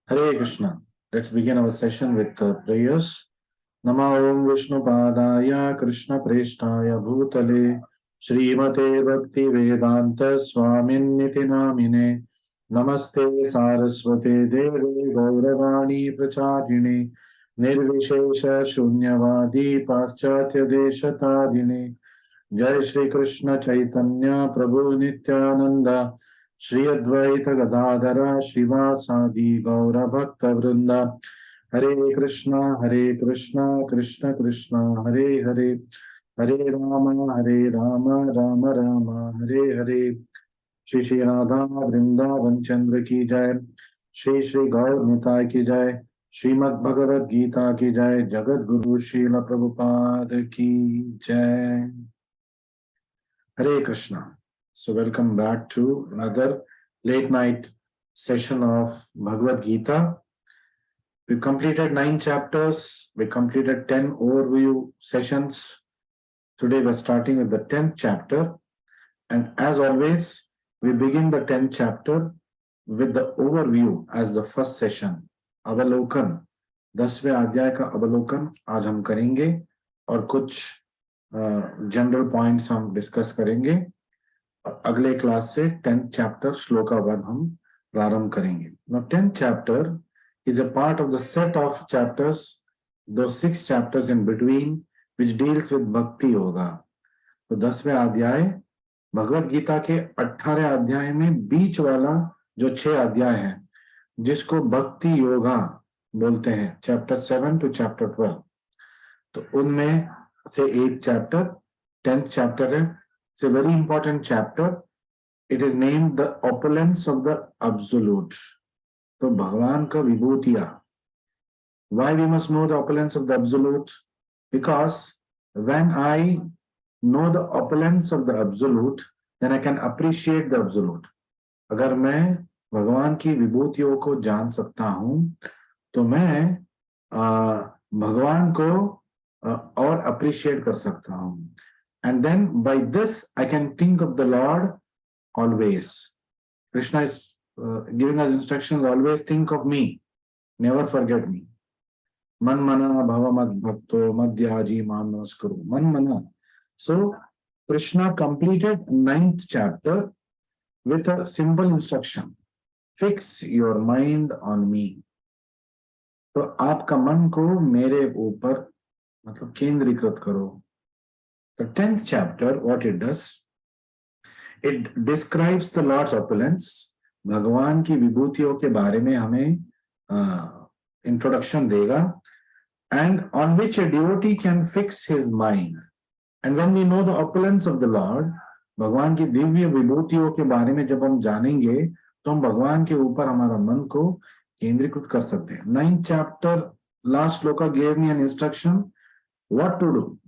Hare Krishna. Let's begin our session with prayers. Namo Om Vishnu Padaya Krishna Preshtaya Bhutale Srimate Bhakti Vedanta Swamin Niti Namine Namaste Saraswate Devi Gauravani Pracharine Nirvishesha Shunyavadi Paschatya Deshatadine Jai Shri Krishna Chaitanya Prabhu Nityananda Shri Advaita Gadadhara Shivasadi Gaura Bhakta Vrinda Hare Krishna Krishna Krishna Hare Hare Hare Rama Rama Rama Hare Hare Shri Shri Radha Vrindavan Chandra ki jai Shri Shri Gaur Nitai ki jai Srimad Bhagavad Gita ki jai Jagat Guru Srila Prabhupada ki jai Hare Krishna. So welcome back to another late night session of Bhagavad Gita. We completed 9 chapters. We completed 10 overview sessions. Today we're starting with the 10th chapter. And as always, we begin the 10th chapter with the overview as the first session. अवलोकन 10वें अध्याय का अवलोकन आज हम करेंगे और कुछ जनरल पॉइंट्स हम डिस्कस करेंगे. अगले क्लास से 10th chapter श्लोका 1 हम प्रारंभ करेंगे. Now 10th chapter is a part of the set of chapters, those 6 chapters in between which deals with bhakti yoga. तो 10वें अध्याय भगवत गीता के 18 अध्याय में बीच वाला जो 6 अध्याय है जिसको भक्ति योगा बोलते हैं, chapter 7 to chapter 12. तो उनमें से एक चैप्टर 10th chapter है. It's a very important chapter. It is named the Opulence of the Absolute. तो भगवान का विभूतियां. Why we must know the opulence of the Absolute? Because when I know the opulence of the Absolute, then I can appreciate the Absolute. अगर मैं भगवान की विभूतियों को जान सकता हूं तो मैं भगवान को और appreciate कर सकता हूं. And then by this I can think of the Lord always. Krishna is giving us instructions, always think of me, never forget me. Man mana bhava mad bhakto madhyaji mam namaskuru. Man mana. So Krishna completed 9th chapter with a simple instruction. Fix your mind on me. तो आपका मन को मेरे ऊपर मतलब केंद्रीकृत करो. The 10th chapter, what it does, it describes the Lord's opulence. भगवान की विभूतियों के बारे में हमें introduction देगा, and on which a devotee can fix his mind. And when we know the opulence of the Lord, भगवान की दिव्य विभूतियों के बारे में जब हम जानेंगे तो हम भगवान के ऊपर हमारा मन को केंद्रीकृत कर सकते हैं. 9th chapter, last shloka gave me an instruction what to do.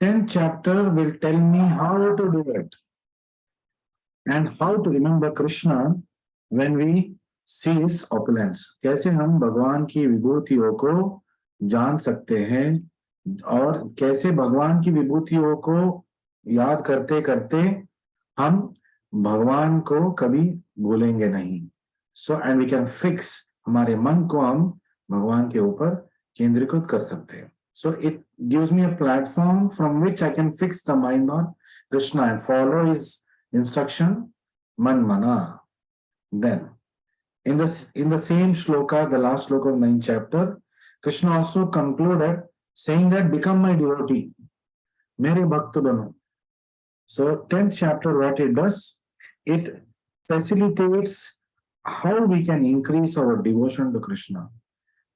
10th chapter will tell me how to do it and how to remember Krishna when we see his opulence. कैसे हम भगवान की विभूतियों को जान सकते हैं और कैसे भगवान की विभूतियों को याद करते करते हम भगवान को कभी भूलेंगे नहीं. So and we can fix, हमारे मन को हम भगवान के ऊपर केंद्रीकृत कर सकते हैं. So it gives me a platform from which I can fix the mind on Krishna and follow his instruction, man mana. Then, in the same shloka, the last shloka of 9th chapter, Krishna also concluded saying that become my devotee, mere bhakta bano. So 10th chapter, what it does, it facilitates how we can increase our devotion to Krishna.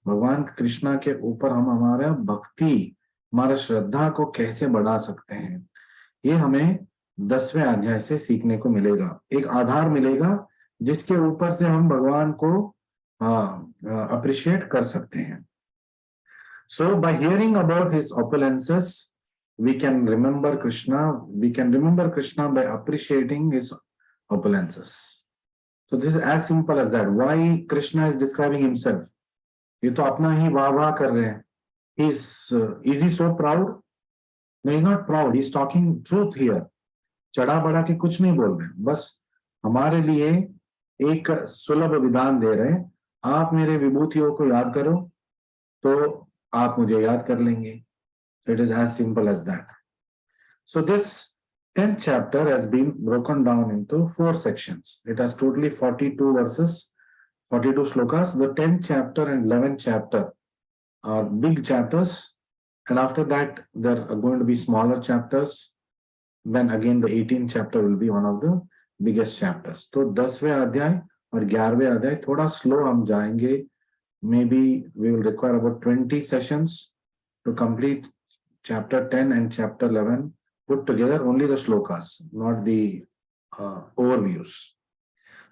भगवान कृष्णा के ऊपर हम हमारा भक्ति, हमारा श्रद्धा को कैसे बढ़ा सकते हैं, ये हमें 10वें अध्याय से सीखने को मिलेगा. एक आधार मिलेगा जिसके ऊपर से हम भगवान को अप्रिशिएट कर सकते हैं. So by hearing about his opulences, we can remember Krishna. We can remember Krishna by appreciating his opulences. So this is as simple as that. Why Krishna is describing himself? ये तो अपना ही वाह वाह कर रहे हैं. Is he so proud? No, he's not proud. He's talking truth here. चढ़ा बढ़ा के कुछ नहीं बोल रहे हैं. बस हमारे लिए एक सुलभ विधान दे रहे हैं, आप मेरे विभूतियों को याद करो तो आप मुझे याद कर लेंगे. So it is as simple as that. So this 10th chapter has been broken down into 4 sections. It has totally 42 verses, 42 shlokas. The 10th chapter and 11th chapter are big chapters, and after that there are going to be smaller chapters. Then again the 18th chapter will be one of the biggest chapters. तो 10वें अध्याय और 11वें अध्याय थोड़ा slow हम जाएंगे. Maybe we will require about 20 sessions to complete chapter 10 and chapter 11 put together, only the shlokas, not the overviews.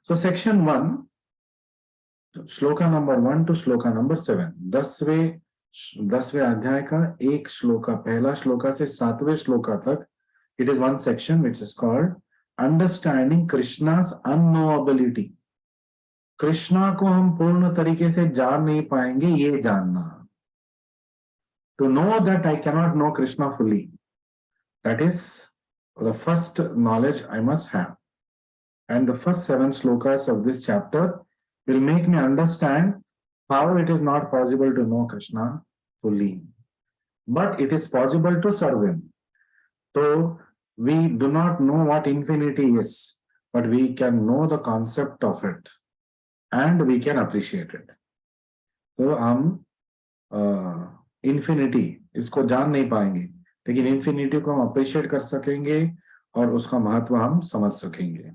So section 1, shloka number 1 to shloka number 7, 10वें अध्याय का एक श्लोका, पहला श्लोका से 7वें श्लोका तक, it is one section which is called understanding Krishna's unknowability. Krishna को हम पूर्ण तरीके से जान नहीं पाएंगे, ये जानना. To know that I cannot know Krishna fully, that is the first knowledge I must have. And the first 7 slokas of this chapter will make me understand how it is not possible to know Krishna fully, but it is possible to serve him. So we do not know what infinity is, but we can know the concept of it and we can appreciate it. So हम infinity इसको जान नहीं पाएंगे, लेकिन infinity को हम appreciate कर सकेंगे और उसका महत्व हम समझ सकेंगे.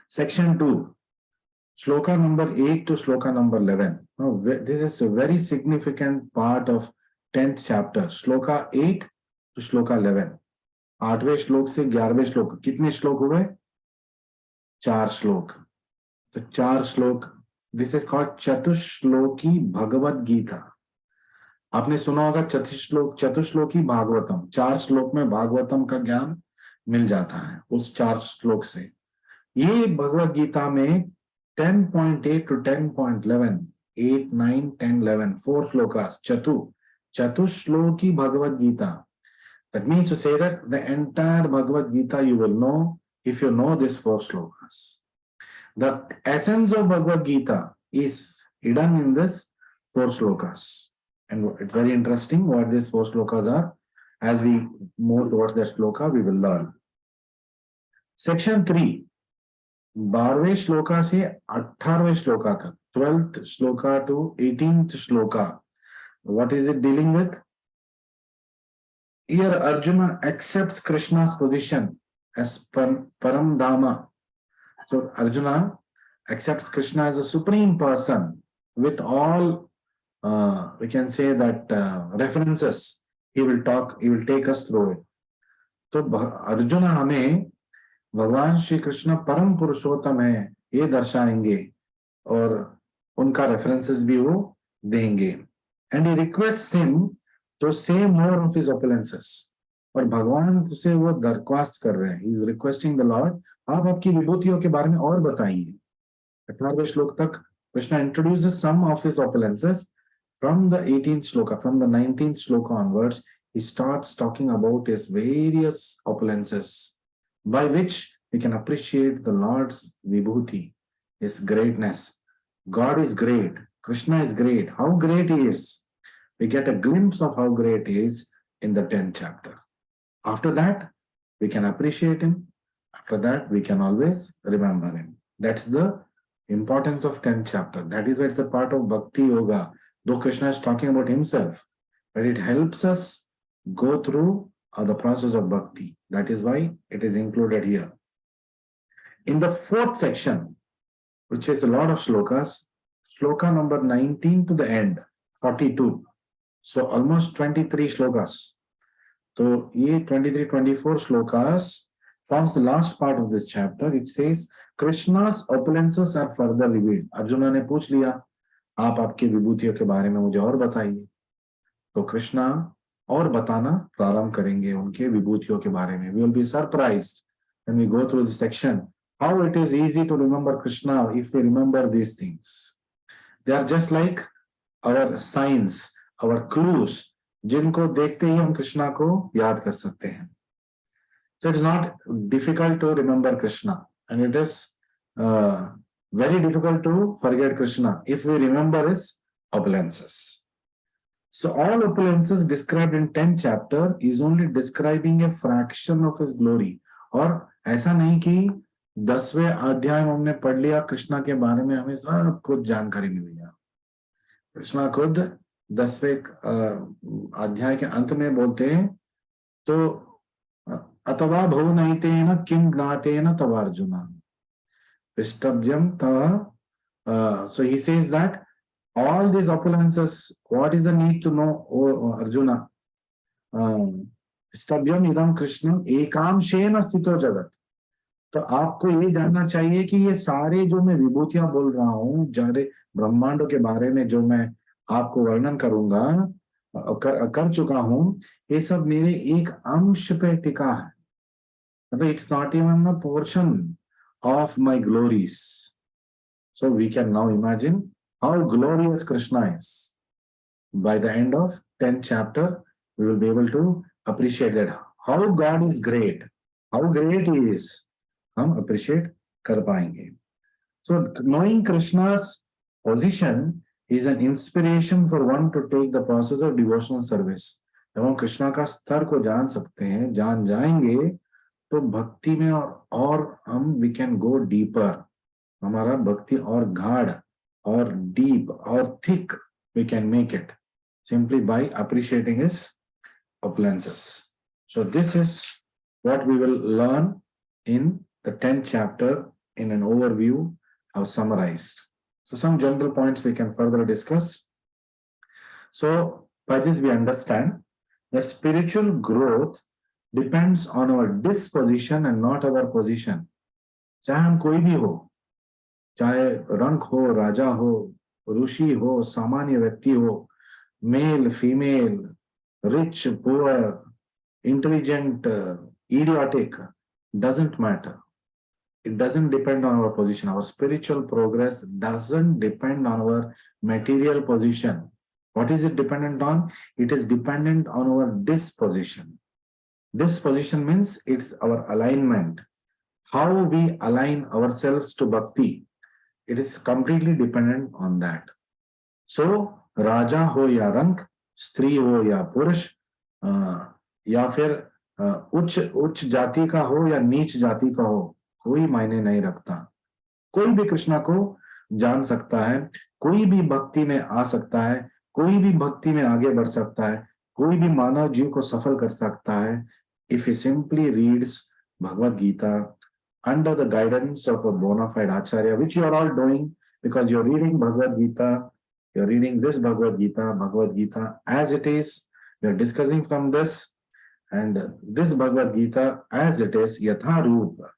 Section 2, shloka number 8 to shloka number 11. Now, this is a very significant part of 10th chapter. Shloka 8 to shloka 11. 8वें श्लोक से 11वें श्लोक, कितने श्लोक हुए? 4 श्लोक. तो 4 श्लोक, this is called चतुश्लोकी Bhagavad Gita. आपने सुना होगा चतुश्लोकी भागवतम. 4 श्लोक में भागवतम का ज्ञान मिल जाता है उस 4 श्लोक से. ये भगवद गीता में 10.8 to 10.11, 8, 9, 10, 11, 4 shlokas, चतुश्लोकी Bhagavad Gita. That means to say that the entire Bhagavad Gita you will know if you know these 4 shlokas. The essence of Bhagavad Gita is hidden in this 4 shlokas. And it's very interesting what these 4 shlokas are. As we move towards that shloka, we will learn. Section 3, 12वें shloka से 18वें श्लोका तक, 12th shloka to 18th shloka. What is it dealing with? Here Arjuna accepts Krishna's position as Param Dhamma. So Arjuna accepts Krishna as a supreme person with all, we can say that references. He will take us through it. तो अर्जुना हमें भगवान श्री कृष्ण परम पुरुषोत्तम है ये दर्शाएंगे और उनका references भी वो देंगे. And he requests him to say more of his opulences. और भगवान से वो दरख्वास्त कर रहे हैं. He is requesting the Lord, आप आपकी विभूतियों के बारे में और बताइए. 18वें श्लोक तक Krishna introduces some of his opulences. From the 18th shloka, from the 19th shloka onwards, he starts talking about his various opulences by which we can appreciate the Lord's vibhuti, his greatness. God is great. Krishna is great. How great he is. We get a glimpse of how great he is in the 10th chapter. After that, we can appreciate him. After that, we can always remember him. That's the importance of 10th chapter. That is why it's a part of Bhakti Yoga. Though Krishna is talking about himself, but it helps us go through the process of Bhakti. That is why it is included here. In the 4th section, which is a lot of shlokas, shloka number 19 to the end, 42. So almost 23 shlokas. So ye 23-24 shlokas forms the last part of this chapter. It says, Krishna's opulences are further revealed. Arjuna ने पूछ लिया, आप आपके विभूतियों के बारे में मुझे और बताइए. तो कृष्णा और बताना प्रारंभ करेंगे उनके विभूतियों के बारे में. We will be surprised when we go through the section how it is easy to remember Krishna if we remember these things. They are just like our signs, our clues, जिनको देखते ही हम कृष्णा को याद कर सकते हैं. So it's not difficult to remember Krishna, and it is very difficult to forget Krishna if we remember his opulences. So all opulences described in 10th chapter is only describing a fraction of his glory. और ऐसा नहीं कि 10वें अध्याय में हमने पढ़ लिया कृष्णा के बारे में, हमें सब कुछ जानकारी मिल गया। कृष्णा खुद 10वें अध्याय के अंत में बोलते हैं, तो अथवा भुवनैतेन किं ज्ञातेन तव Arjun Prishtabhyam tava. So he says that all these opulences, what is the need to know, O Arjuna? Prishtabhyam idam Krishna ekamshena sthito jagat. तो आपको ये जानना चाहिए कि ये सारे जो मैं विभूतियां बोल रहा हूँ, सारे ब्रह्मांडों के बारे में जो मैं आपको वर्णन करूंगा, कर चुका हूँ, ये सब मेरे एक अंश पे टिका है। मतलब it's not even a portion of my glories. So we can now imagine how glorious Krishna is. By the end of 10th chapter, we will be able to appreciate that how God is great, how great He is. हम appreciate कर पाएंगे. So knowing Krishna's position is an inspiration for one to take the process of devotional service. जब हम कृष्णा का स्तर को जान सकते हैं, जान जाएंगे, तो भक्ति में और हम वी कैन गो डीपर, हमारा भक्ति और गाढ़ और डीप और thick we can make it simply by appreciating his opulences. So this is what we will learn in the 10th chapter in an overview I've summarized. So some general points we can further discuss. So by this we understand the spiritual growth depends on our disposition and not our position. चाहे हम कोई भी हो, चाहे रंक हो, राजा हो, ऋषि हो, सामान्य व्यक्ति हो, male, female, rich, poor, intelligent, idiotic, doesn't matter. It doesn't depend on our position. Our spiritual progress doesn't depend on our material position. What is it dependent on? It is dependent on our disposition. Disposition means it's our alignment. How we align ourselves to bhakti. It is completely dependent on that. So, राजा हो या रंक, स्त्री हो या पुरुष, या फिर उच्च जाति का हो या नीच जाति का हो, कोई मायने नहीं रखता. कोई भी कृष्णा को जान सकता है, कोई भी भक्ति में आ सकता है, कोई भी भक्ति में आगे बढ़ सकता है, कोई भी मानव जीव को सफल कर सकता है if he simply reads Bhagavad Gita under the guidance of a bona fide acharya, which you are all doing because you're reading Bhagavad Gita, you're reading this Bhagavad Gita as it is, you're discussing from this, and this Bhagavad Gita as it is, Yatha Rupa,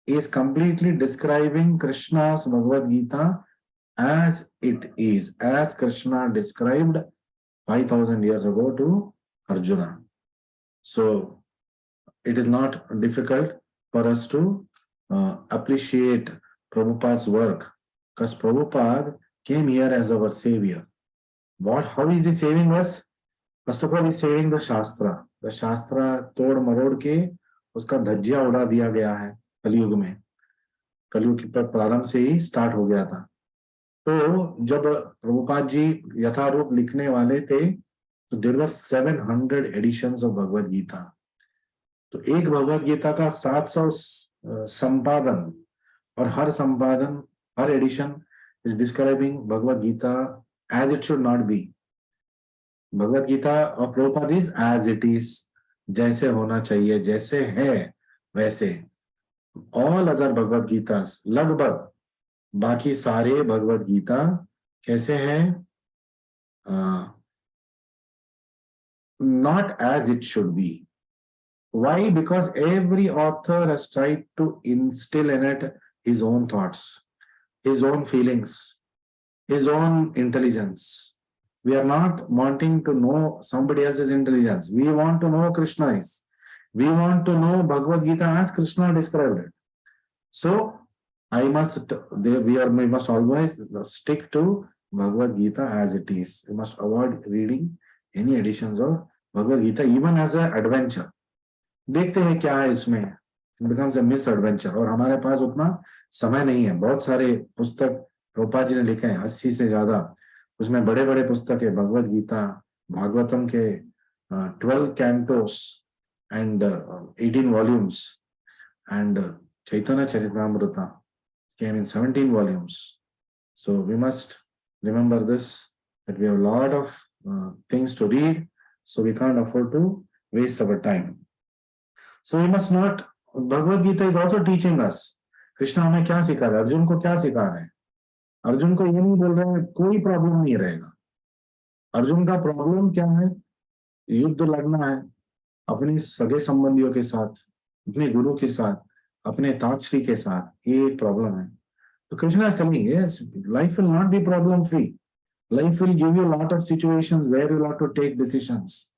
is completely describing Krishna's Bhagavad Gita as it is, as Krishna described 5,000 years ago to Arjuna. So it is not difficult for us to appreciate Prabhupada's work, because Prabhupada came here as our savior. How is he saving us? First of all, he's saving the Shastra. The Shastra तोड़ मरोड़ के उसका धज्जिया उड़ा दिया गया है कलयुग में. कलयुग की प्रारंभ से ही स्टार्ट हो गया था. तो जब प्रभुपाद जी यथारूप लिखने वाले थे, तो there were 700 editions of Bhagavad Gita. तो एक भगवद गीता का 700 संपादन, और हर संपादन, हर addition is describing Bhagavad Gita as it should not be. Bhagavad Gita of Prabhupada is as it is, जैसे होना चाहिए, जैसे है वैसे. All other Bhagavad Gitas, लगभग बाकी सारे भगवद गीता कैसे हैं? Not as it should be. Why? Because every author has tried to instill in it his own thoughts, his own feelings, his own intelligence. We are not wanting to know somebody else's intelligence. We want to know Krishna's. We want to know Bhagavad Gita as Krishna described it. So we must always stick to Bhagavad Gita as it is. We must avoid reading any editions of Bhagavad Gita, even as an adventure. देखते हैं क्या है इसमें. It becomes a misadventure. और हमारे पास उतना समय नहीं है. बहुत सारे पुस्तक प्रभुपाद जी ने लिखे हैं, 80 से ज्यादा. उसमें बड़े बड़े पुस्तक है, भगवत गीता, भागवतम के 12 Cantos and 18 volumes, and Chaitanya Charitamrita came in 17 volumes. So we must remember this, that we have a lot of things to read, so we can't afford to waste our time. So we must not. Bhagavad Gita is also teaching us. Krishna हमें क्या सिखा रहे हैं, अर्जुन को क्या सिखा रहे हैं. अर्जुन को ये नहीं बोल रहे हैं कोई प्रॉब्लम नहीं रहेगा. अर्जुन का प्रॉब्लम क्या है, युद्ध लड़ना है अपने सगे संबंधियों के साथ, अपने गुरु के साथ, अपने ताजश्री के साथ. ये एक प्रॉब्लम है. तो Krishna is telling, yes, life will not be problem free. Life will give you lot of situations where you have to take decisions.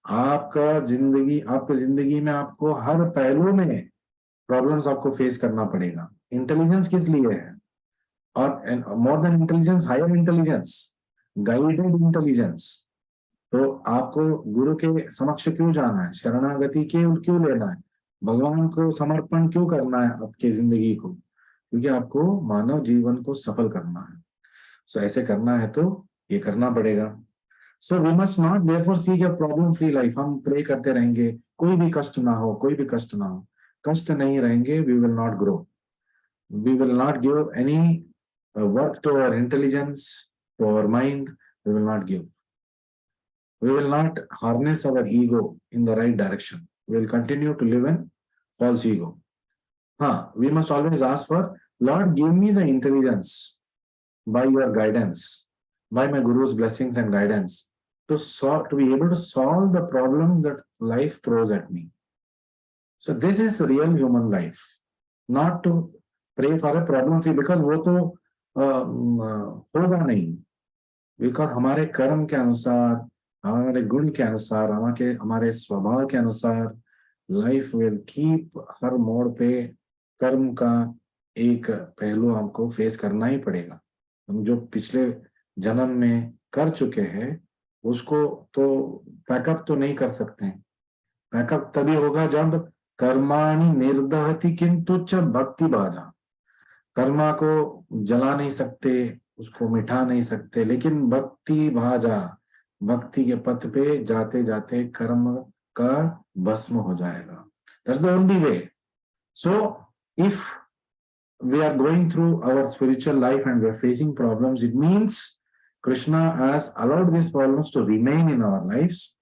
आपके जिंदगी में आपको हर पहलू में प्रॉब्लम्स आपको फेस करना पड़ेगा. इंटेलिजेंस किस लिए है, और more than intelligence, higher intelligence, guided intelligence. तो आपको गुरु के समक्ष क्यों जाना है, शरणागति क्यों लेना है, भगवान को समर्पण क्यों करना है आपके जिंदगी को, क्योंकि आपको मानव जीवन को सफल करना है. सो ऐसे करना है तो ये करना पड़ेगा. So we must not therefore seek a problem free life. हम प्रे करते रहेंगे कोई भी कष्ट ना हो, कोई भी कष्ट ना हो. कष्ट नहीं रहेंगे, we will not grow. We will not give any work to our intelligence, to our mind. We will not give. We will not harness our ego in the right direction. We will continue to live in false ego. We must always ask for, Lord, give me the intelligence by your guidance, by my Guru's blessings and guidance, to be able to solve the problems that life throws at me. So this is real human life, not to pray for a problem free, because वो तो होगा नहीं. Because हमारे कर्म के अनुसार, हमारे गुण के अनुसार, हमारे स्वभाव के अनुसार लाइफ विल कीप, हर मोड़ पे कर्म का एक पहलू हमको फेस करना ही पड़ेगा. हम जो पिछले जन्म में कर चुके हैं उसको तो पैकअप तो नहीं कर सकते हैं. पैकअप तभी होगा जब कर्माणि निर्दहति किंतु च भक्ति भाजा. कर्मा को जला नहीं सकते, उसको मिटा नहीं सकते, लेकिन भक्ति भाजा, भक्ति के पथ पे जाते जाते कर्म का भस्म हो जाएगा. That's the only way. So if we are going through our spiritual life and we are facing problems, it means Krishna has allowed these problems to remain in our lives.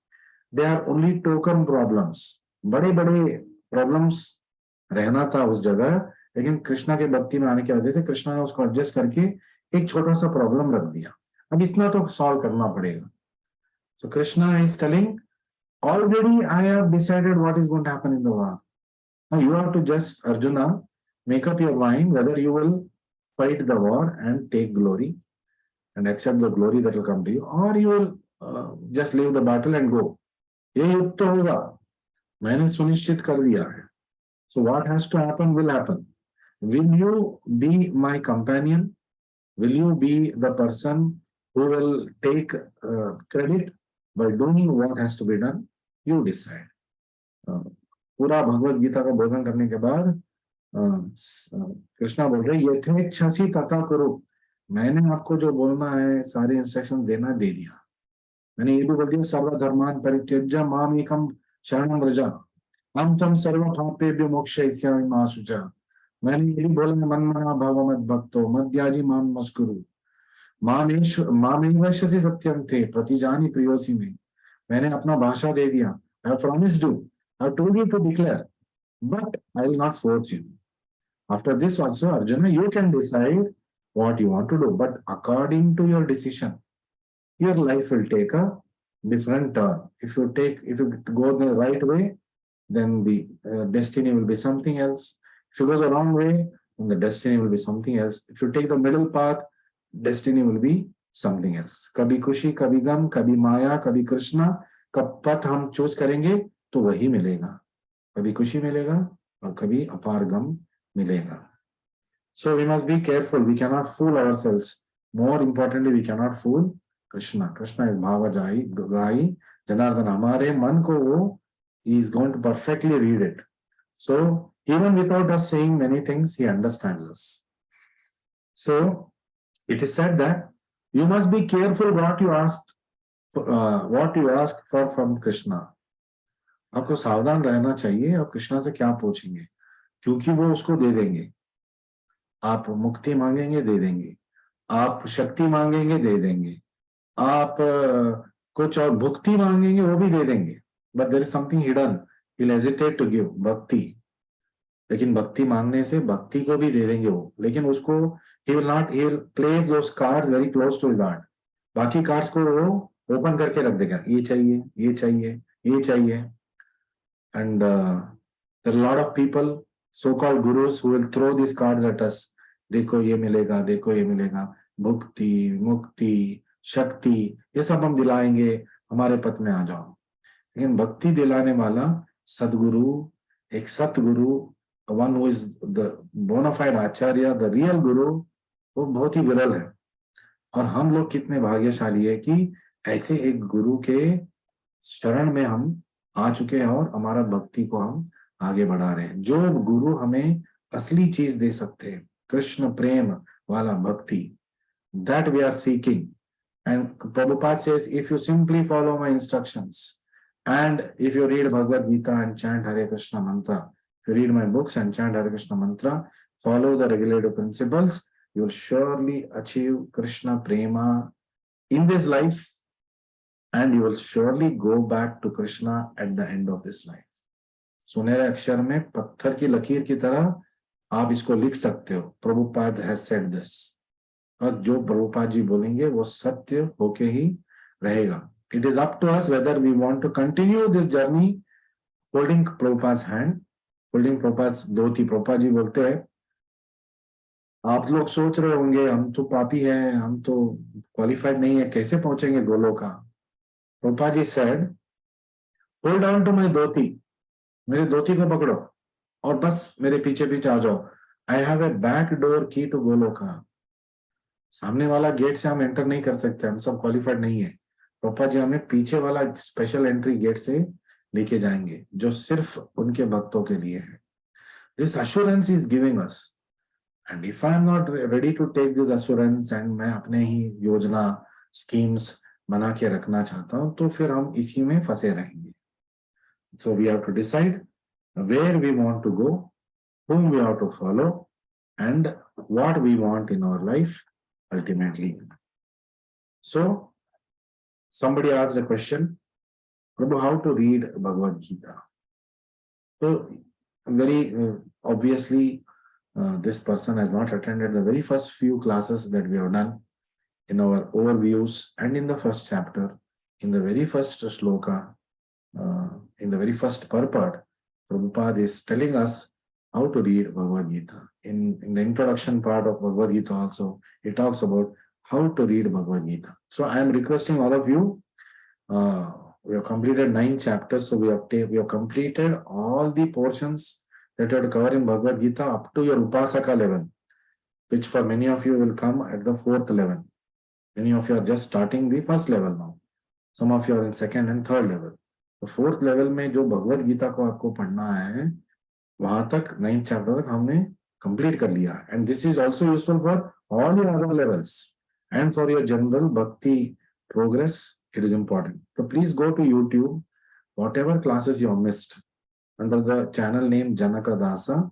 They are only token problems. बड़े बड़े problems रहना था उस जगह, लेकिन कृष्णा के भक्ति में आने की वजह से कृष्णा ने उसको एडजस्ट करके एक छोटा सा प्रॉब्लम रख दिया. अब इतना तो सॉल्व करना पड़ेगा. So Krishna is telling, already I have decided what is going to happen in the war. Now you have to just, Arjuna, make up your mind whether you will fight the war and take glory and accept the glory that will come to you, or you will just leave the battle and go. ये युद्ध तो होगा, मैंने सुनिश्चित कर दिया है. So what has to happen will happen. Will you be my companion? Will you be the person who will take credit by doing what has to be done? You decide. पूरा भगवत गीता का बोधन करने के बाद कृष्णा बोल रहे, यथेच्छसि तथा कुरु. मैंने आपको जो बोलना है, सारे इंस्ट्रक्शन देना दे दिया. मैंने ये भी बोल दिया, सर्वधर्मान् परित्यज्य माम एकम शरणं व्रज अहं त्वं सर्व पापेभ्यो मोक्षयिष्यामि मा शुचः. मैंने ये भी बोला, मन्मना भव मद्भक्तो मद्याजी मां नमस्कुरु मामेवैश्यसि सत्यं ते प्रतिजानि प्रियोसि मे. मैंने अपना भाषा दे दिया. I have promised you, I have told you to declare, but I will not force you. After this also, Arjuna, you can decide what you want to do, but according to your decision, your life will take a different turn. If you go the right way, then the destiny will be something else. If you go the wrong way, then the destiny will be something else. If you take the middle path, destiny will be something else. कभी खुशी, कभी गम, कभी माया, कभी कृष्णा का पथ हम choose करेंगे तो वही मिलेगा. कभी खुशी मिलेगा और कभी अपार गम मिलेगा. So we must be careful. We cannot fool ourselves. More importantly, we cannot fool Krishna. Krishna is Bhavajayi, Janardana. हमारे मन को वो, he is going to perfectly read it. So even without us saying many things, he understands us. So it is said that you must be careful what you ask for from Krishna. आपको सावधान रहना चाहिए आप कृष्णा से क्या पूछेंगे, क्योंकि वो उसको दे देंगे. आप मुक्ति मांगेंगे, दे देंगे. आप शक्ति मांगेंगे, दे देंगे. आप कुछ और भुक्ति मांगेंगे, वो भी दे देंगे. But there is something hidden, he will hesitate to give bhakti. लेकिन भक्ति मांगने से भक्ति को भी दे देंगे वो, लेकिन उसको he will place those cards very close to his heart. बाकी कार्ड्स को वो ओपन करके रख देगा, ये चाहिए, ये चाहिए, ये चाहिए. And there are a lot of people, so-called gurus, who will throw these cards at us. देखो ये मिलेगा, देखो ये मिलेगा, भुक्ति, मुक्ति, शक्ति, ये सब हम दिलाएंगे, हमारे पथ में आ जाओ. लेकिन भक्ति दिलाने वाला सदगुरु, एक सतगुरु, one who is the bona fide Acharya, the real guru, वो बहुत ही विरल है. और हम लोग कितने भाग्यशाली है कि ऐसे एक गुरु के शरण में हम आ चुके हैं और हमारा भक्ति को हम आगे बढ़ा रहे हैं. जो गुरु हमें असली चीज दे सकते हैं, कृष्ण प्रेम वाला भक्ति, that we are seeking. And Prabhupada says, if you simply follow my instructions and if you read Bhagavad Gita and chant Hare Krishna mantra, if you read my books and chant Hare Krishna mantra, follow the regulative principles, you will surely achieve Krishna prema in this life, and you will surely go back to Krishna at the end of this life. सुनहरे अक्षर में पत्थर की लकीर की तरह आप इसको लिख सकते हो. Prabhupada has said this. और जो प्रभुपाद जी बोलेंगे वो सत्य होके ही रहेगा. It is up to us whether we want to continue this journey holding Prabhupada's hand, holding Prabhupada's dhoti. Prabhupada ji बोलते हैं, आप लोग सोच रहे होंगे हम तो पापी हैं, हम तो क्वालिफाइड नहीं है, कैसे पहुंचेंगे Goloka. Prabhupada ji said, hold on to my dhoti, मेरे धोती को पकड़ो और बस मेरे पीछे पीछे आ जाओ. I have a back door key to Goloka. सामने वाला गेट से हम एंटर नहीं कर सकते, हम सब क्वालिफाइड नहीं है. प्रभुपाद जी हमें पीछे वाला स्पेशल एंट्री गेट से लेके जाएंगे जो सिर्फ उनके भक्तों के लिए है. This assurance is giving us. And if I am not ready to take this assurance and मैं अपने ही योजना schemes बना के रखना चाहता हूँ, तो फिर हम इसी में फंसे रहेंगे. So we have to decide where we want to go, whom we have to follow, and what we want in our life ultimately. So somebody asked a question, Prabhu, how to read Bhagavad Gita? So very obviously, this person has not attended the very first few classes that we have done in our overviews and in the first chapter, in the very first shloka, in the very first purport. Prabhupada is telling us how to read Bhagavad Gita. In the introduction part of Bhagavad Gita also, he talks about how to read Bhagavad Gita. So I am requesting all of you, we have completed 9 chapters, so we have completed all the portions that you have to cover in Bhagavad Gita up to your Upasaka level, which for many of you will come at the 4th level. Many of you are just starting the first level now. Some of you are in 2nd and 3rd level. तो 4th level में जो भगवत गीता को आपको पढ़ना है, वहां तक 9th chapter तक हमने कंप्लीट कर लिया. And this is also useful for all your other levels and for your general bhakti progress. It is important. तो please go to YouTube, whatever classes you have missed, under the channel name Janaka Dasa, you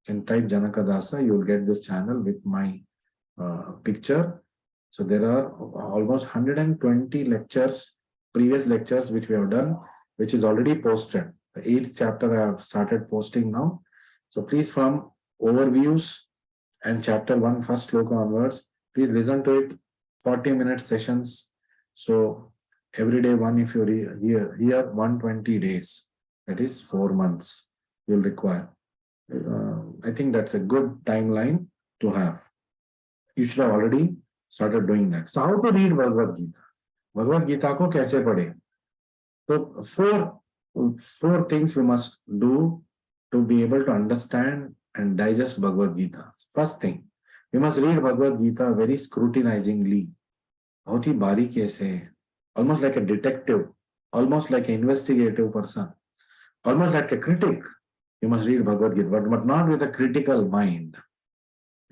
can type Janaka Dasa, you will get this channel with my picture. So there are almost 120 lectures, previous lectures which we have done, which is already posted. The 8th chapter I have started posting now. So please, from overviews and chapter 1 first shloka onwards, please listen to it. 40-minute sessions. So every day one, if you here 120 days, that is 4 months you will require. I think that's a good timeline to have. You should have already started doing that. So how to read Bhagavad Gita? Bhagavad Gita को कैसे पढ़े? So four things we must do to be able to understand and digest Bhagavad Gita. First thing, we must read Bhagavad Gita very scrutinizingly. बहुत ही बारीकी से, almost like a detective, almost like an investigative person, almost like a critic. You must read Bhagavad Gita, but not with a critical mind.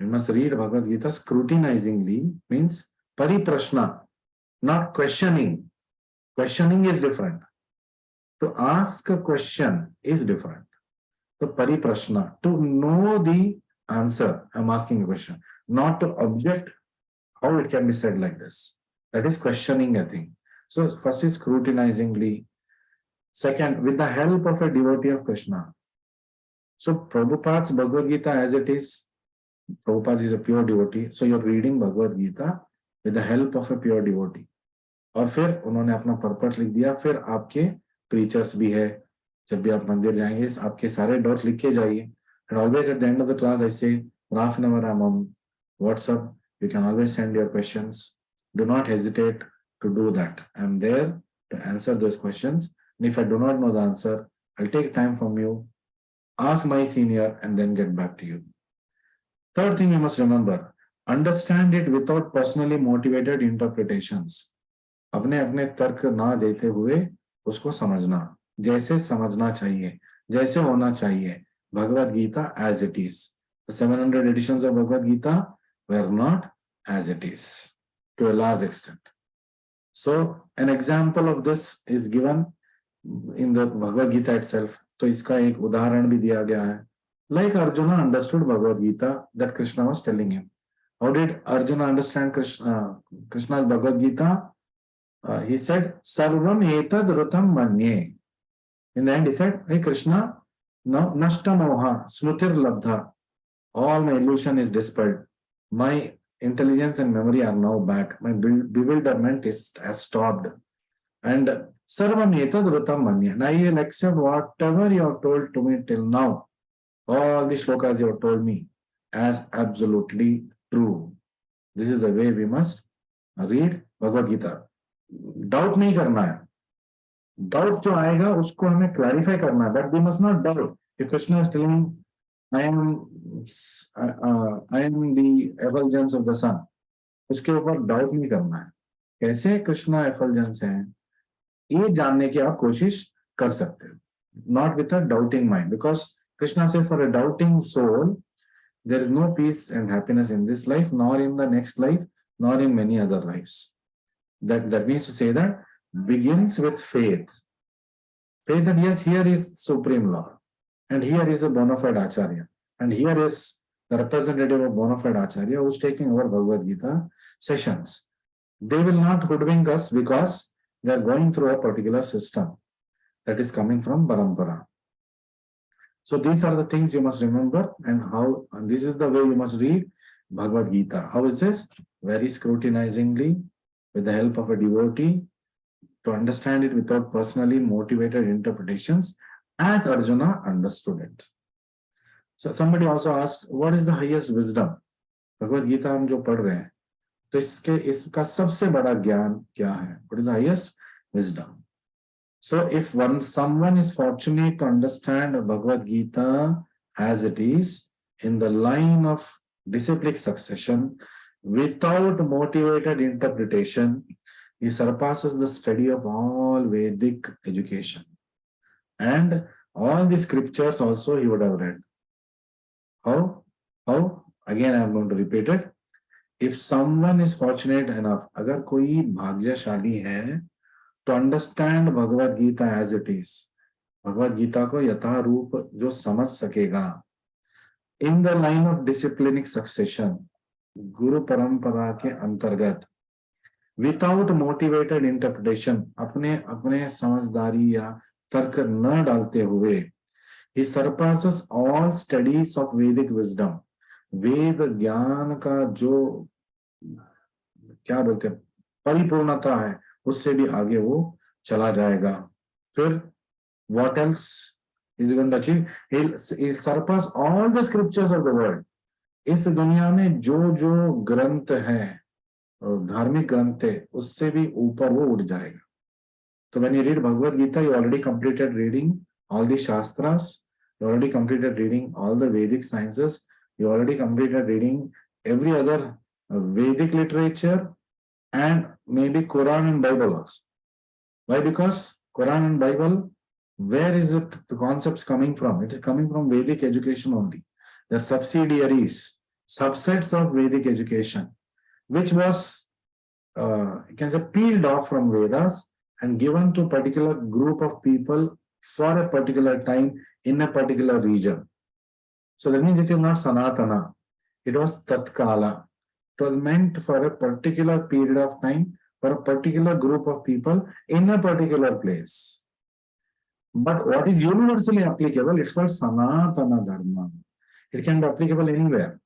You must read Bhagavad Gita scrutinizingly, means pariprashna, not questioning. Questioning is different. To ask a question is different. So pariprashna, to know the answer, I'm asking a question, not to object how it can be said like this. That is questioning a thing. So first is scrutinizingly. Second, with the help of a devotee of Krishna. So Prabhupada's Bhagavad Gita as it is, Prabhupada is a pure devotee. So you're reading Bhagavad Gita with the help of a pure devotee. और फिर उन्होंने अपना purpose लिख दिया. फिर आपके preachers भी है. जब भी आप मंदिर जाएंगे आपके सारे डाउट्स लिख के जाइए. And always at the end of the class I say, half an hour I'm on WhatsApp. You can always send your questions. Do not hesitate to do that. I'm there to answer those questions. And if I do not know the answer, I'll take time from you, ask my senior, and then get back to you. Third thing you must remember, understand it without personally motivated interpretations. अपने अपने तर्क ना देते हुए उसको समझना, जैसे समझना चाहिए, जैसे होना चाहिए. Bhagavad Gita as it is. The 700 editions of Bhagavad Gita were not as it is to a large extent. So an example of this is given in the Bhagavad Gita itself. तो इसका एक उदाहरण भी दिया गया है. Like Arjuna understood Bhagavad Gita that Krishna was telling him. How did Arjuna understand Krishna's Bhagavad Gita? He said, Sarvam etad rutam manye. In the end, he said, hey Krishna, now nashta moha smritir labdha. All my illusion is dispelled. My intelligence and memory are now back. My bewilderment has stopped. And sarvam etad rutam manye. And I will accept whatever you have told to me till now. All the shlokas you have told me as absolutely true. This is the way we must read Bhagavad Gita. Doubt नहीं करना है. Doubt जो आएगा उसको हमें clarify करना है. But we must not doubt. If Krishna is telling, I am the effulgence of the sun, उसके ऊपर doubt नहीं करना है. कैसे कृष्णा effulgence है ये जानने की आप कोशिश कर सकते हो. Not with a doubting mind, because Krishna says for a doubting soul there is no peace and happiness in this life, nor in the next life, nor in many other lives. That means to say that begins with faith. Faith that yes, here is Supreme Lord, and here is a bona fide Acharya, and here is the representative of bona fide Acharya who is taking over Bhagavad Gita sessions. They will not hoodwink us because they are going through a particular system that is coming from Parampara. So these are the things you must remember, and this is the way you must read Bhagavad Gita. How is this? Very scrutinizingly, with the help of a devotee, to understand it without personally motivated interpretations, as Arjuna understood it. So somebody also asked, what is the highest wisdom? Bhagavad Gita हम जो पढ़ रहे हैं, तो इसका सबसे बड़ा ज्ञान क्या है? What is the highest wisdom? So if someone is fortunate to understand Bhagavad Gita as it is, in the line of disciplic succession, without motivated interpretation, he surpasses the study of all Vedic education. And all the scriptures also he would have read. How? Again, I am going to repeat it. If someone is fortunate enough, अगर कोई भाग्यशाली है, to understand Bhagavad Gita as it is, Bhagavad Gita को यथा रूप जो समझ सकेगा, in the line of disciplinic succession, गुरु परंपरा के अंतर्गत, without motivated interpretation, अपने समझदारी या तर्क न डालते हुए, he surpasses all studies of Vedic wisdom. वेद ज्ञान का जो क्या बोलते हैं परिपूर्णता है, उससे भी आगे वो चला जाएगा. फिर what else is he going to achieve? He'll surpass all the scriptures of the world. इस दुनिया में जो ग्रंथ हैं, धार्मिक ग्रंथ है, उससे भी ऊपर वो उठ जाएगा. So when you read Bhagavad Gita, you already completed reading all the Shastras, you already completed reading all the Vedic sciences, you already completed reading every other Vedic literature, and maybe Quran and Bible also. Why? Because Quran and Bible Where is it, the concepts coming from? It is coming from Vedic education only. The subsidiaries, subsets of Vedic education, which was, you can say, peeled off from Vedas and given to particular group of people for a particular time in a particular region. So that means it is not Sanatana. It was Tatkala. It was meant for a particular period of time for a particular group of people in a particular place. But what is universally applicable, it's called Sanatana Dharma. It can be applicable anywhere,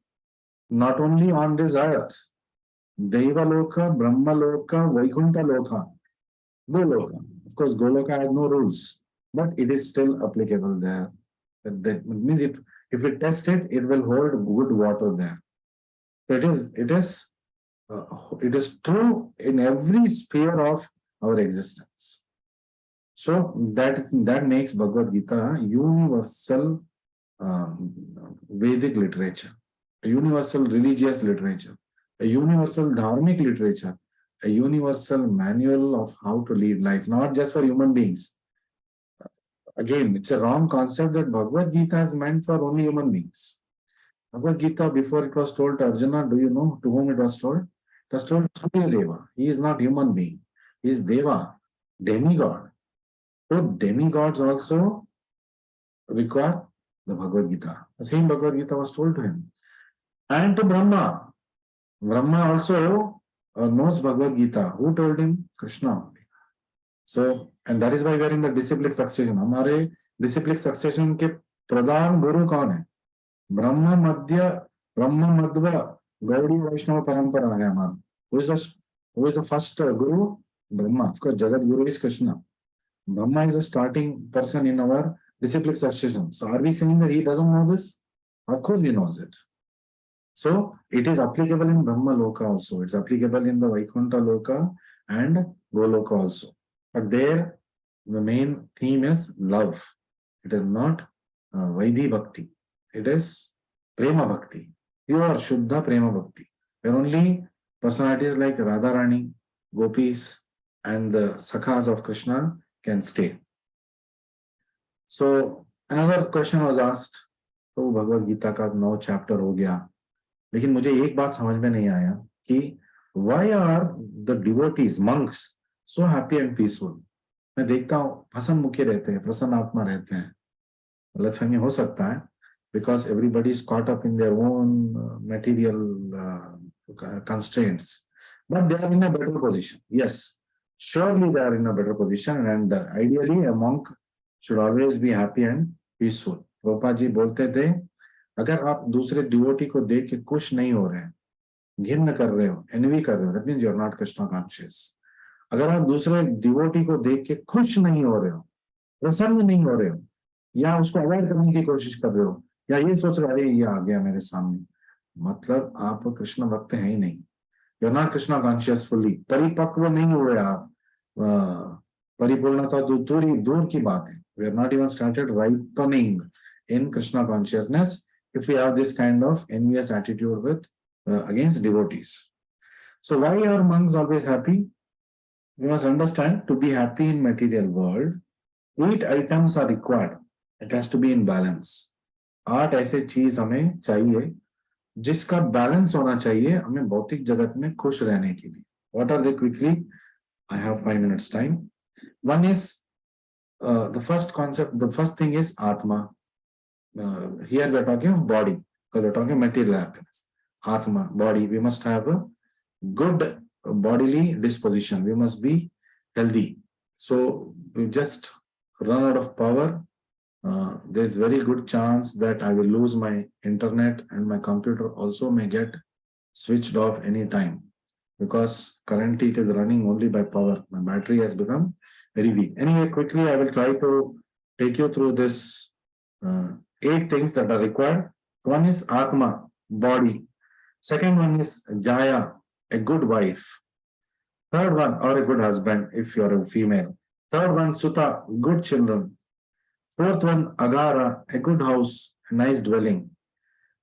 not only on this earth. Deva Loka, Brahma Loka, Vaikuntha Loka, Goloka. Of course, Goloka has no rules, but it is still applicable there. That means if we test it, it will hold good water there. It is true in every sphere of our existence. So that makes Bhagavad Gita universal Vedic literature, a universal religious literature, a universal dharmic literature, a universal manual of how to lead life, not just for human beings. Again, it's a wrong concept that Bhagavad Gita is meant for only human beings. Bhagavad Gita, before it was told to Arjuna, do you know to whom it was told? It was told to Deva. He is not human being. He is Deva, demigod. So demigods also require the Bhagavad Gita. The same Bhagavad Gita was told to him. And to Brahma. Brahma also knows Bhagavad Gita. Who told him? Krishna. So, and that is why we are in the disciplic succession. हमारे disciplic succession के प्रधान गुरु कौन है? ब्रह्म मध्व गौड़ी वैष्णव परंपरा है हमारा. Who is the first guru? Brahma. Of course, Jagat Guru is Krishna. Brahma is a starting person in our disciplic succession. So are we saying that he doesn't know this? Of course he knows it. So it is applicable in Brahma Loka also. It's applicable in the Vaikuntha Loka and Goloka also. But there, the main theme is love. It is not Vaidhi Bhakti. It is Prema Bhakti. Pure Shuddha Prema Bhakti. Where only personalities like Radharani, Gopis, and the Sakhas of Krishna can stay. So another question was asked. तो भगवद गीता का 9 chapter हो गया, लेकिन मुझे एक बात समझ में नहीं आया कि why are the devotees, monks, so happy and peaceful? मैं देखता हूँ हसन मुखी रहते हैं, प्रसन्न आत्मा रहते हैं. गलतफहमी हो सकता है because everybody is caught up in their own material constraints, but they are in a better position. Yes, surely they are in a better position, and ideally a monk should always be happy and peaceful. Prabhupada जी बोलते थे, अगर आप दूसरे devotee को देख के खुश नहीं हो रहे हैं, घिन्न कर रहे हो, एनवी कर रहे हो, that means you are not Krishna conscious. अगर आप दूसरे डिवोटी को देख के खुश नहीं हो रहे हो, प्रसन्न नहीं हो रहे हो, या उसको अवॉइड करने की कोशिश कर रहे हो, या ये सोच रहे हो अरे ये आ गया मेरे सामने, मतलब आप कृष्ण भक्त हैं ही नहीं. You are not Krishna conscious fully. परिपक्व नहीं हुए आप. परिपूर्णता तो दूर की बात है. We are not even started ripening in Krishna consciousness if we have this kind of envious attitude with against devotees. So why are monks always happy? We must understand, to be happy in material world, 8 items are required. It has to be in balance. 8 ऐसे चीज हमें चाहिए जिसका balance होना चाहिए हमें भौतिक जगत में खुश रहने के लिए. What are they quickly? I have 5 minutes time. One is the first concept, the first thing is Atma. Here we are talking of body, because we are talking material happiness. Atma, body. We must have a good bodily disposition. We must be healthy. So we just run out of power. There's very good chance that I will lose my internet, and my computer also may get switched off anytime, because currently it is running only by power. My battery has become very weak. Anyway, quickly I will try to take you through this 8 things that are required. One is Atma, body. Second one is Jaya, a good wife. Third one, or a good husband if you are a female. Third one, Sutta, good children. Fourth one, Agara, a good house, a nice dwelling.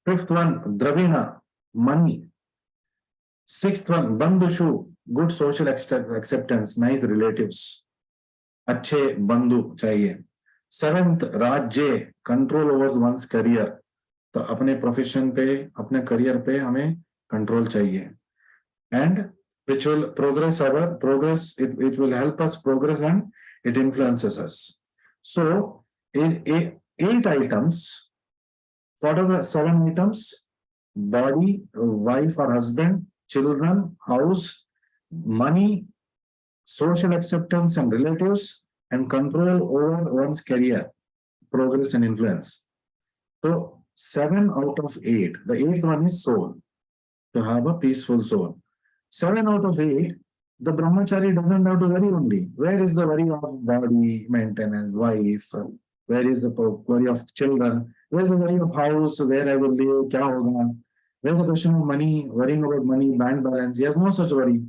Fifth one, Dravina, money. Sixth one, Bandhushu, good social acceptance, nice relatives. Achhe bandhu chahiye. 7th, Rajya, control over one's career. तो अपने profession पे, अपने career पे हमें control चाहिए. And which will progress our progress, it will help us progress and it influences us. So, in 8 items, what are the 7 items? Body, wife or husband, children, house, money, social acceptance and relatives, and control over one's career, progress and influence. So 7 out of 8. The 8th one is soul, to have a peaceful soul. 7 out of 8, the brahmachari doesn't have to worry only. Where is the worry of body maintenance, wife? Where is the worry of children? Where is the worry of house? Where I will live? Kya hoga? Where is the question of money? Worrying about money, bank balance? He has no such worry.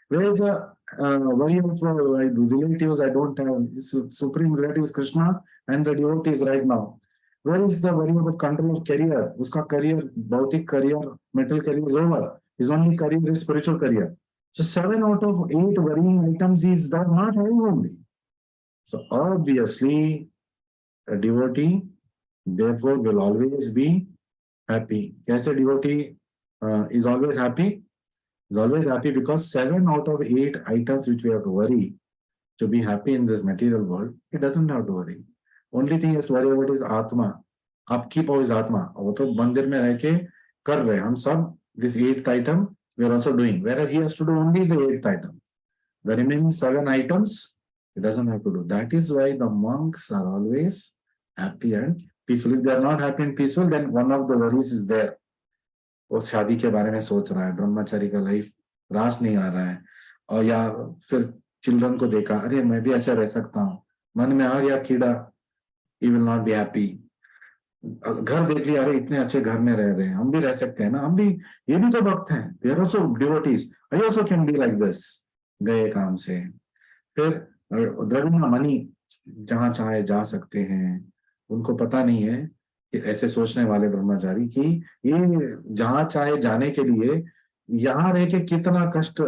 Where is the worry of relatives? I don't have. Supreme relatives Krishna and the devotees right now. Where is the worry about control of career? Uska career, bhautik career, mental career is over. His only career is spiritual career. So 7 out of 8 worrying items is that not having only. So obviously, a devotee, therefore, will always be happy. Yes, a devotee is always happy. Is always happy because 7 out of 8 items which we have to worry to be happy in this material world, he doesn't have to worry. Only thing he has to worry about is Atma. Upkeep of his Atma. वो तो मंदिर में रह के कर रहे हैं हम सब. This 8th item we are also doing, whereas he has to do only the 8th item. The remaining 7 items he doesn't have to do. That is why the monks are always happy and peaceful. If they are not happy and peaceful, then one of the worries is there. वो शादी के बारे में सोच रहा है, ब्रह्मचारी का life रास नहीं आ रहा है, और या फिर चिल्ड्रन को देखा, अरे मैं भी ऐसे रह सकता हूँ, मन में आ गया कीड़ा, he will not be happy. घर देख लिया, अरे इतने अच्छे घर में रह रहे हैं, हम भी रह सकते हैं ना, हम भी, ये भी तो भक्त हैं, they are also devotees, I also can be like this. गए काम से. फिर द्रविण मणि, जहां चाहे जा सकते हैं. उनको पता नहीं है कि ऐसे सोचने वाले ब्रह्मचारी की ये जहां चाहे जाने के लिए यहाँ रह के कितना कष्ट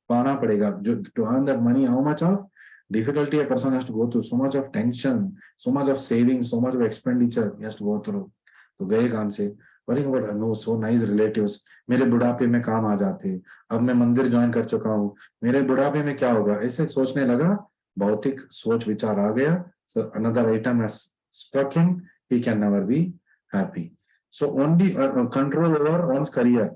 पाना पड़ेगा. जो to earn that money, how much of difficulty a person has to go through, so much of tension, so much of saving, so much of expenditure he has to go through. तो गए काम से, worrying about no so nice relatives, मेरे बुढ़ापे में काम आ जाते, अब मैं मंदिर ज्वाइन कर चुका हूँ, मेरे बुढ़ापे में क्या होगा, ऐसे सोचने लगा, भौतिक सोच विचार आ गया. So another item has struck him, he can never be happy. So only control over one's career.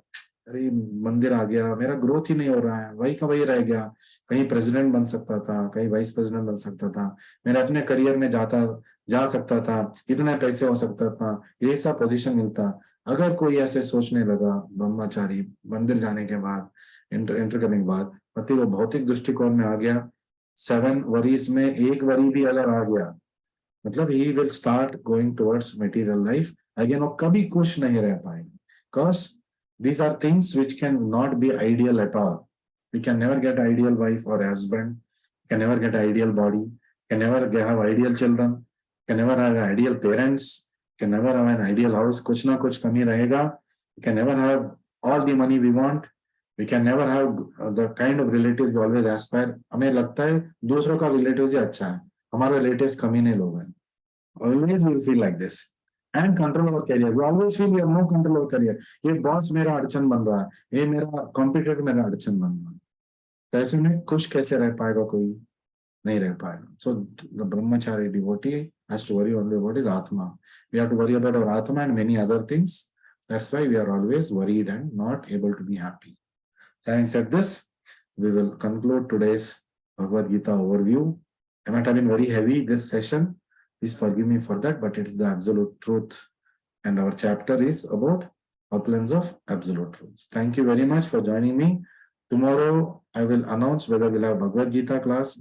अरे मंदिर आ गया, मेरा ग्रोथ ही नहीं हो रहा है, वही का वही रह गया, कहीं प्रेसिडेंट बन सकता था, कहीं वाइस प्रेसिडेंट बन सकता था, मेरे अपने करियर में जा सकता था, इतने पैसे हो सकता था, ये सब पोजीशन मिलता. अगर कोई ऐसे सोचने लगा ब्रह्मचारी मंदिर जाने के बाद, एंटर करने के बाद, पति वो भौतिक दृष्टिकोण में आ गया, 7 वरीज में एक वरी भी अगर आ गया, मतलब he will start going towards material life again, वो कभी खुश नहीं रह पाएंगे. Because these are things which can not be ideal at all. We can never get ideal wife or husband, can never get ideal body, can never have ideal children, can never have ideal parents, can never have an ideal house. कुछ ना कुछ कमी रहेगा. We can never have all the money we want. We can never have the kind of relatives we always aspire. हमें लगता है दूसरों का relatives ही अच्छा है, हमारे relatives कमीने लोग हैं. Always we will feel like this. And control over career. We always feel we have no control over career. ये बॉस मेरा अड़चन बन रहा है, ये मेरा कॉम्पिटिटर मेरा अड़चन बन रहा है. तो ऐसे में खुश कैसे रह पाएगा कोई? नहीं रह पाएगा. So the brahmachari devotee has to worry only about his atma. We have to worry about our atma and many other things. That's why we are always worried and not able to be happy. Having said this, we will conclude today's Bhagavad Gita overview. I might have been very heavy this session. Please forgive me for that, but it's the absolute truth. And our chapter is about opulence of absolute truth. Thank you very much for joining me. Tomorrow, I will announce whether we'll have Bhagavad Gita class.